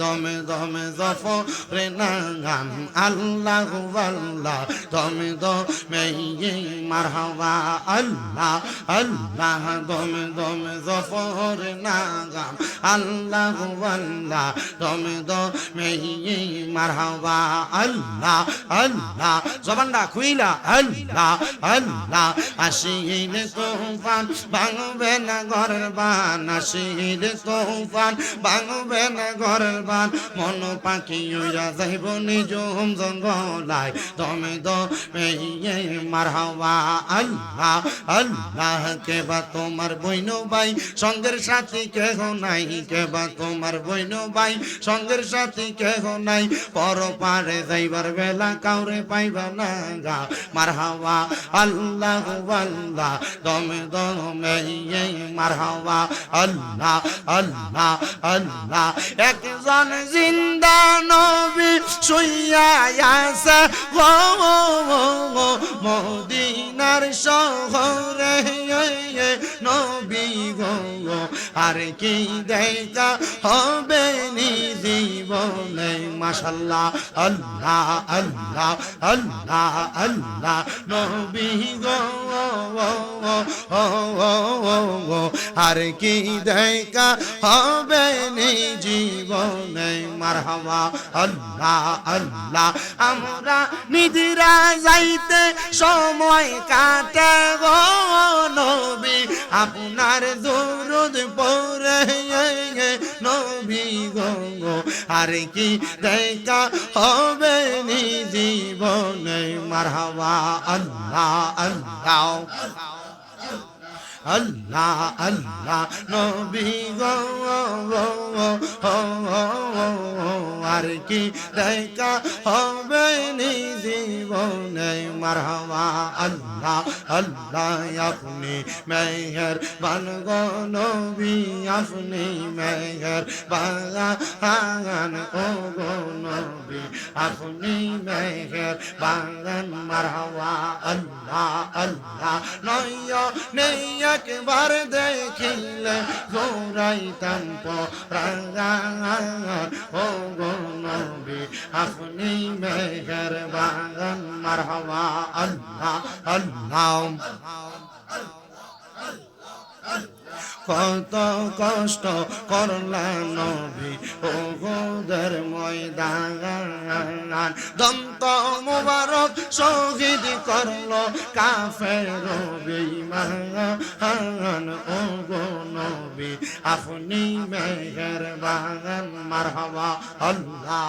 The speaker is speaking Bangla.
দমে দমে জফরে নাম আল্লাহ আল্লাহ দমে দমে মারহাবা আল্লাহ আল্লাহ দমে দমে জফরে নাম আল্লাহ আল্লাহ দমে দমে মারহাবা আল্লাহ আল্লাহ জবানটা খুইলা আল্লাহ আল্লাহ আসিলে তুফান ভাঙবে না ঘরের বান আসিলে তুফান ভাঙবে না ঘরের বান মন পাখি উইরা যাইব নিজুম জঙ্গলায় দমে দমে মারহাবা আল্লাহ আল্লাহ কেবা তোমার বইন ভাই সঙ্গের সাথী কেহ নাই কেবা তোমার বইন ভাই সঙ্গের সাথী কেহ নাই পর পারে যাইবার বেলা কাউরে পাইবা না গা মারহাবা আল্লাহ আল্লাহ দমে দমে মারহাবা আল্লাহ আল্লাহ আল্লাহ একজন জিন্দা নবী শুইয়া আছে গো মদিনার শহরে নবী গো আর কি দেখা হবে নি জীবনে মাশাআল্লাহ আল্লাহ আল্লাহ আল্লাহ আল্লাহ নবী গো আর কি দেখা হবে নি জীবনে মারহাবা আল্লাহ আল্লাহ আমরা নিদিরা যাইতে সময় কাটে গো নবী আপনার দরুদ পড়ে নবী গো আর কি দেখা হবে নি জীবনে মারহাবা আল্লাহ আল্লাহ আল্লাহ আল্লাহ নবী গো আর কি দেখা হবে নি জীবনে মারহাবা আল্লাহ আল্লাহ আপনি মেহেরবান গো নবী আপনি মেহেরবান ও গো নবী আপনি মেহেরবান মারহাবা আল্লাহ আল্লাহ নয়নে একবার দেখিলে গৌরাইতাম পরাগান ও গো নবী আপনি মেহেরবান মারহাবা আল্লাহ আল্লাহ কত কষ্ট করলা নবী ও গোদের ময়দান দন্ত মুবারক শহীদ করলো কাফের বেঈমান ও গো নবী আপনি মেহেরবান মারহাবা আল্লাহ।